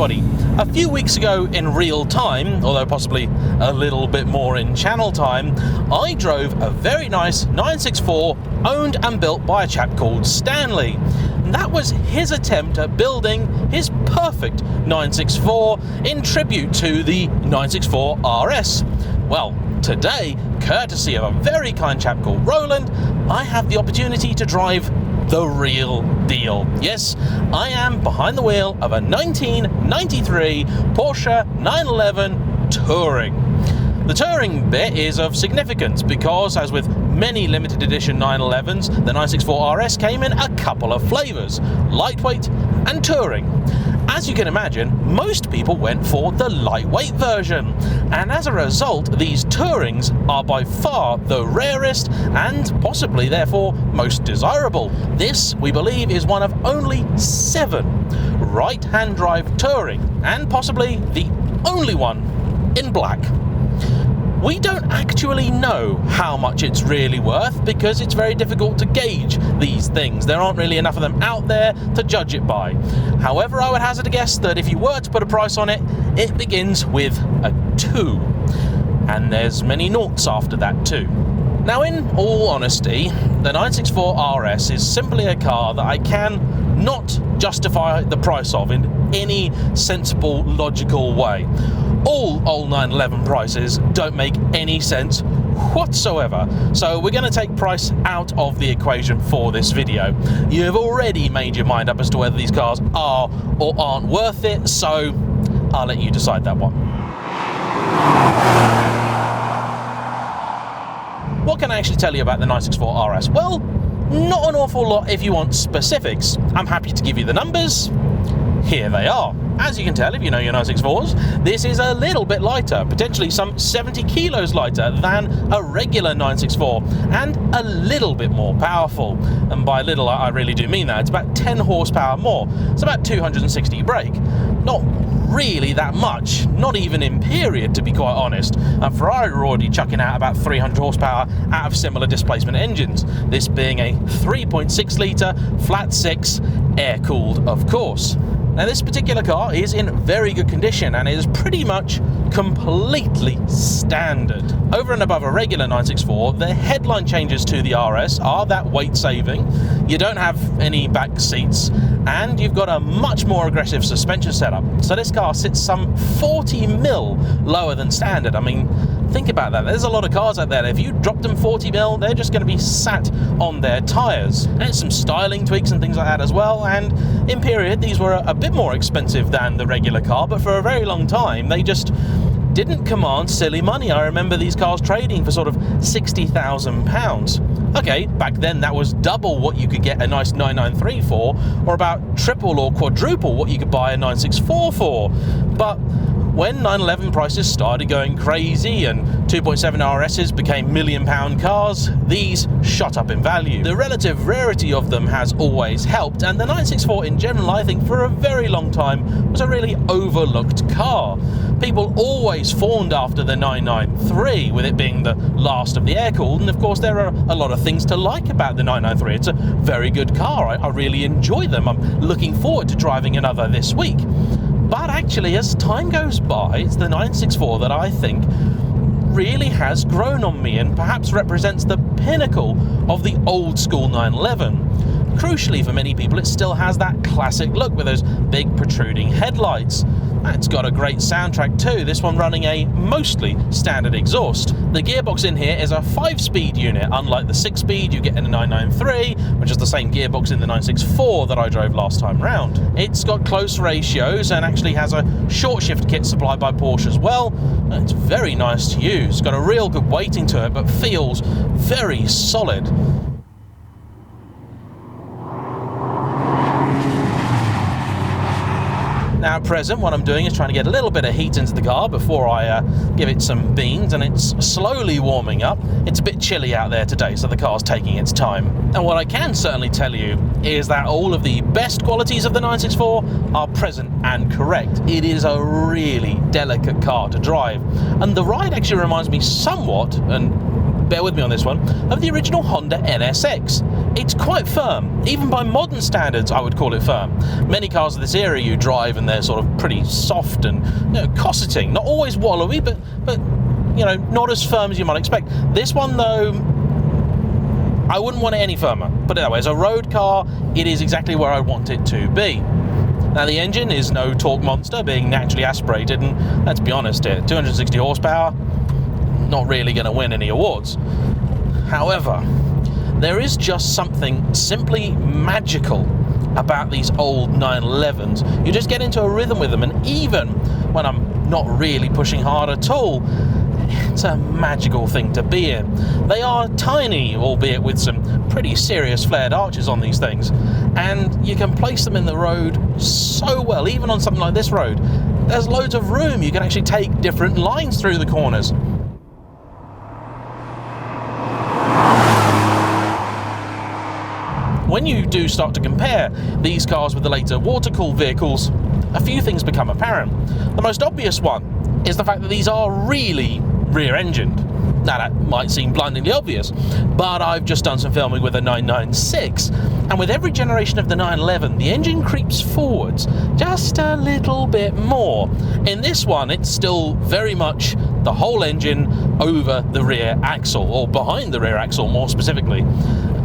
everybody. A few weeks ago in real time, although possibly a little bit more in channel time, I drove a very nice 964 owned and built by a chap called Stanley. And that was his attempt at building his perfect 964 in tribute to the 964 RS. Well, today, courtesy of a very kind chap called Roland, I have the opportunity to drive the real deal. Yes, I am behind the wheel of a 1993 Porsche 911 Touring. The Touring bit is of significance because, as with many limited edition 911s, the 964 RS came in a couple of flavours, lightweight and Touring. As you can imagine, most people went for the lightweight version, and as a result, these Tourings are by far the rarest and possibly therefore most desirable. This, we believe, is one of only 7 right-hand drive Touring, and possibly the only one in black. We don't actually know how much it's really worth because it's very difficult to gauge these things. There aren't really enough of them out there to judge it by. However, I would hazard a guess that if you were to put a price on it, it begins with a 2. And there's many noughts after that too. Now, in all honesty, the 964 RS is simply a car that I can not justify the price of in any sensible, logical way. All old 911 prices don't make any sense whatsoever, so we're going to take price out of the equation for this video. You have already made your mind up as to whether these cars are or aren't worth it, so I'll let you decide that one. What can I actually tell you about the 964 RS? Well, not an awful lot if you want specifics. I'm happy to give you the numbers. Here they are. As you can tell if you know your 964s, this is a little bit lighter, potentially some 70 kilos lighter than a regular 964, and a little bit more powerful. And by little, I really do mean that. It's about 10 horsepower more. It's about 260 brake. Not really that much, not even in period, to be quite honest. Ferrari were already chucking out about 300 horsepower out of similar displacement engines, this being a 3.6 litre flat 6 air-cooled, of course. Now, this particular car is in very good condition and is pretty much completely standard. Over and above a regular 964, the headline changes to the RS are that weight saving, you don't have any back seats, and you've got a much more aggressive suspension setup. So this car sits some 40 mil lower than standard. I mean, think about that. There's a lot of cars out there. If you drop them 40 mil, they're just going to be sat on their tyres. And some styling tweaks and things like that as well. And in period, these were a bit more expensive than the regular car, but for a very long time, they just didn't command silly money. I remember these cars trading for sort of £60,000. Okay, back then that was double what you could get a nice 993 for, or about triple or quadruple what you could buy a 964 for. But when 911 prices started going crazy and 2.7 RSs became £1 million cars, these shot up in value. The relative rarity of them has always helped, and the 964 in general, I think, for a very long time was a really overlooked car. People always fawned after the 993, with it being the last of the air-cooled, and of course there are a lot of things to like about the 993. It's a very good car. I really enjoy them. I'm looking forward to driving another this week. But actually, as time goes by, it's the 964 that I think really has grown on me and perhaps represents the pinnacle of the old school 911. Crucially for many people, it still has that classic look with those big protruding headlights. It's got a great soundtrack too, this one running a mostly standard exhaust. The gearbox in here is a 5-speed unit, unlike the 6-speed you get in a 993, which is the same gearbox in the 964 that I drove last time round. It's got close ratios and actually has a short shift kit supplied by Porsche as well. It's very nice to use, got a real good weighting to it, but feels very solid. Now at present, what I'm doing is trying to get a little bit of heat into the car before I give it some beans, and it's slowly warming up. It's a bit chilly out there today, so the car's taking its time. And what I can certainly tell you is that all of the best qualities of the 964 are present and correct. It is a really delicate car to drive, and the ride actually reminds me somewhat, and bear with me on this one, of the original Honda NSX. it's quite firm. Even by modern standards, I would call it firm. Many cars of this era you drive and they're sort of pretty soft and, you know, cosseting. Not always wallowy, but you know, not as firm as you might expect. This one, though, I wouldn't want it any firmer. Put it that way. As a road car, it is exactly where I want it to be. Now, the engine is no torque monster, being naturally aspirated, and let's be honest here, 260 horsepower, not really going to win any awards. However, there is just something simply magical about these old 911s. You just get into a rhythm with them, and even when I'm not really pushing hard at all, it's a magical thing to be in. They are tiny, albeit with some pretty serious flared arches on these things, and you can place them in the road so well. Even on something like this road, there's loads of room. You can actually take different lines through the corners. When you do start to compare these cars with the later water-cooled vehicles, a few things become apparent. The most obvious one is the fact that these are really rear-engined. Now, that might seem blindingly obvious, but I've just done some filming with a 996, and with every generation of the 911, the engine creeps forwards just a little bit more. In this one, it's still very much the whole engine over the rear axle, or behind the rear axle more specifically,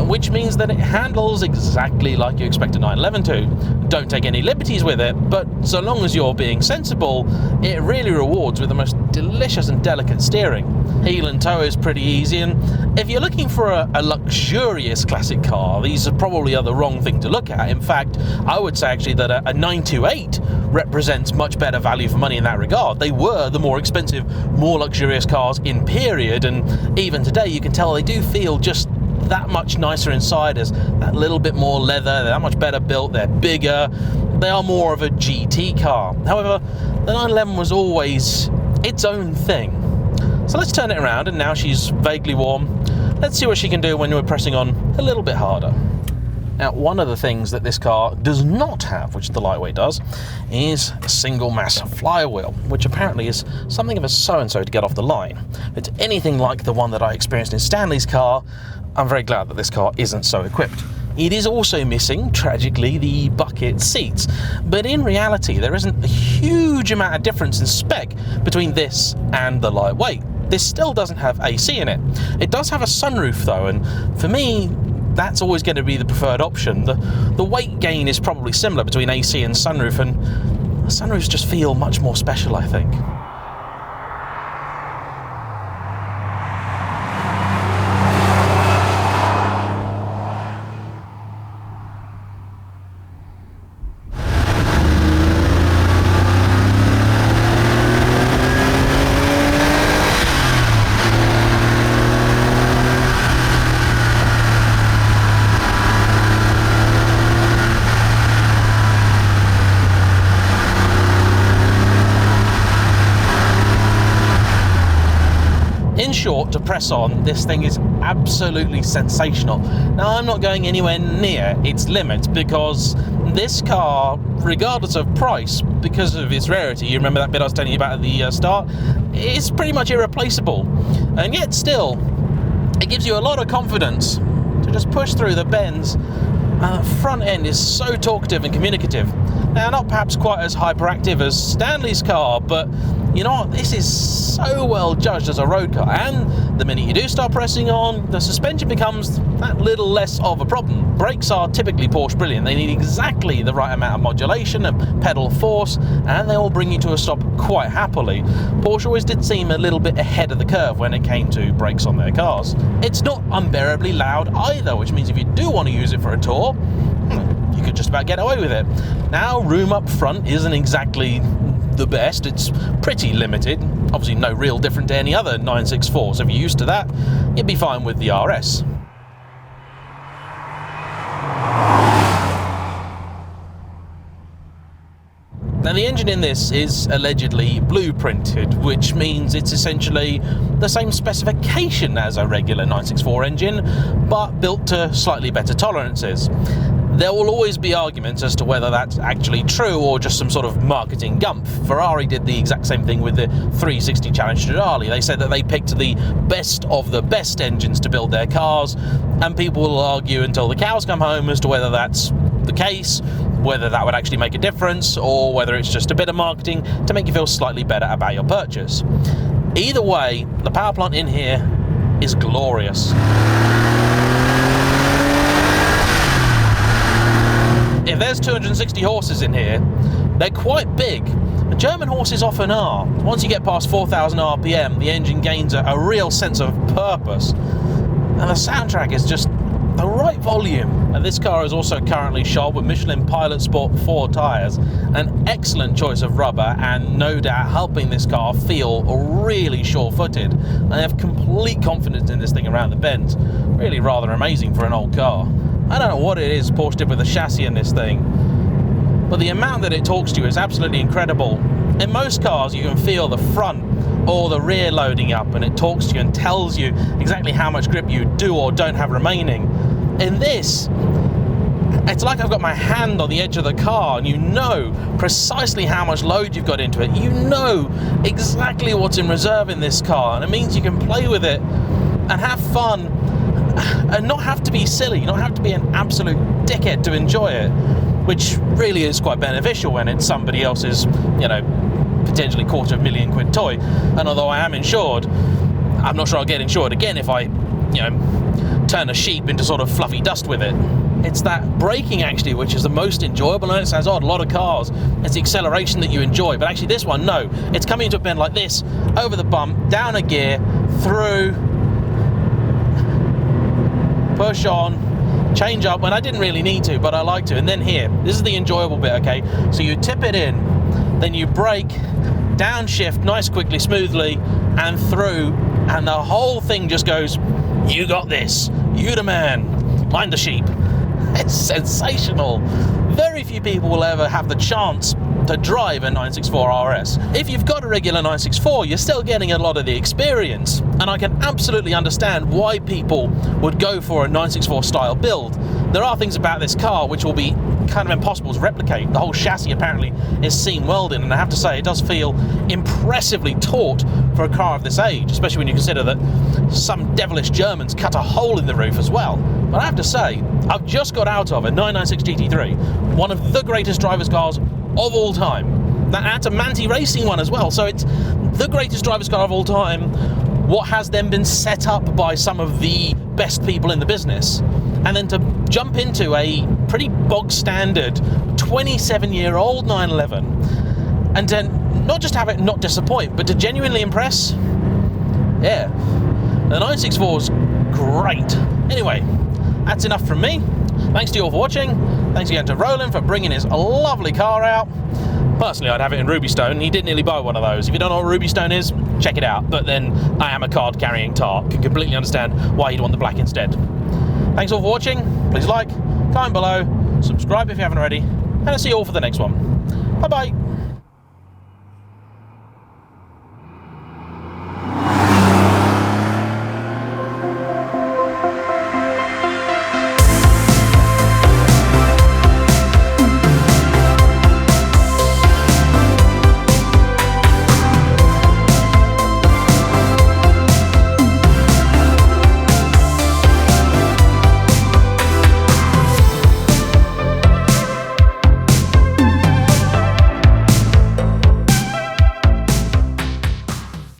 which means that it handles exactly like you expect a 911 to. Don't take any liberties with it, but so long as you're being sensible, it really rewards with the most delicious and delicate steering. Heel and toe is pretty easy, and if you're looking for a luxurious classic car, these probably are the wrong thing to look at. In fact, I would say actually that a 928 represents much better value for money in that regard. They were the more expensive, more luxurious cars in period, and even today you can tell they do feel just that much nicer inside, as that little bit more leather, they're that much better built, they're bigger, they are more of a GT car. However, the 911 was always its own thing. So let's turn it around, and now she's vaguely warm. Let's see what she can do when we're pressing on a little bit harder. Now, one of the things that this car does not have, which the lightweight does, is a single mass flywheel, which apparently is something of a so-and-so to get off the line. If it's anything like the one that I experienced in Stanley's car, I'm very glad that this car isn't so equipped. It is also missing, tragically, the bucket seats, but in reality there isn't a huge amount of difference in spec between this and the lightweight. This still doesn't have AC in it. It does have a sunroof though, and for me, that's always going to be the preferred option. The weight gain is probably similar between AC and sunroof, and the sunroofs just feel much more special, I think. In short, to press on, this thing is absolutely sensational. Now, I'm not going anywhere near its limit, because this car, regardless of price, because of its rarity, you remember that bit I was telling you about at the start, it's pretty much irreplaceable. And yet still, it gives you a lot of confidence to just push through the bends. The front end is so talkative and communicative. Now, not perhaps quite as hyperactive as Stanley's car, but you know what, this is so well judged as a road car, and the minute you do start pressing on, the suspension becomes that little less of a problem. Brakes are typically Porsche brilliant. They need exactly the right amount of modulation and pedal force, and they will bring you to a stop quite happily. Porsche always did seem a little bit ahead of the curve when it came to brakes on their cars. It's not unbearably loud either, which means if you do want to use it for a tour, you could just about get away with it. Now, room up front isn't exactly the best. It's pretty limited. Obviously no real different to any other 964, so if you're used to that, you'd be fine with the RS. Now, the engine in this is allegedly blueprinted, which means it's essentially the same specification as a regular 964 engine, but built to slightly better tolerances. There will always be arguments as to whether that's actually true or just some sort of marketing gumph. Ferrari did the exact same thing with the 360 Challenge Stradale. They said that they picked the best of the best engines to build their cars, and people will argue until the cows come home as to whether that's the case, whether that would actually make a difference, or whether it's just a bit of marketing to make you feel slightly better about your purchase. Either way, the power plant in here is glorious. If there's 260 horses in here, they're quite big. The German horses often are. Once you get past 4,000 RPM, the engine gains a real sense of purpose. And the soundtrack is just the right volume. And this car is also currently shod with Michelin Pilot Sport 4 tyres. An excellent choice of rubber, and no doubt helping this car feel really sure-footed. I have complete confidence in this thing around the bends. Really rather amazing for an old car. I don't know what it is Porsche did with the chassis in this thing, but the amount that it talks to you is absolutely incredible. In most cars, you can feel the front or the rear loading up, and it talks to you and tells you exactly how much grip you do or don't have remaining. In this, it's like I've got my hand on the edge of the car, and you know precisely how much load you've got into it. You know exactly what's in reserve in this car, and it means you can play with it and have fun and not have to be silly, not have to be an absolute dickhead to enjoy it, which really is quite beneficial when it's somebody else's, you know, potentially £250,000 toy. And although I am insured, I'm not sure I'll get insured again if I, you know, turn a sheep into sort of fluffy dust with it. It's that braking actually which is the most enjoyable. And it sounds odd, a lot of cars, it's the acceleration that you enjoy, but actually this one, no, it's coming into a bend like this, over the bump, down a gear, through, push on, change up when I didn't really need to, but I like to. And then here, this is the enjoyable bit, okay? So you tip it in, then you brake, downshift nice, quickly, smoothly, and through, and the whole thing just goes, you got this, you the man, I'm the sheep. It's sensational. Very few people will ever have the chance to drive a 964 RS. If you've got a regular 964, you're still getting a lot of the experience, and I can absolutely understand why people would go for a 964 style build. There are things about this car which will be kind of impossible to replicate. The whole chassis apparently is seam welded, and I have to say it does feel impressively taut for a car of this age, especially when you consider that some devilish Germans cut a hole in the roof as well. But I have to say, I've just got out of a 996 GT3, one of the greatest driver's cars of all time. That's a Manti Racing one as well, so it's the greatest driver's car of all time. What has then been set up by some of the best people in the business, and then to jump into a pretty bog standard 27-year-old 911, and then not just have it not disappoint, but to genuinely impress. Yeah, the 964 is great. Anyway, that's enough from me. Thanks to you all for watching. Thanks again to Roland for bringing his lovely car out. Personally, I'd have it in Ruby Stone. He did nearly buy one of those. If you don't know what Ruby Stone is, check it out. But then I am a card-carrying tart. Can completely understand why he'd want the black instead. Thanks all for watching. Please like, comment below, subscribe if you haven't already, and I'll see you all for the next one. Bye-bye.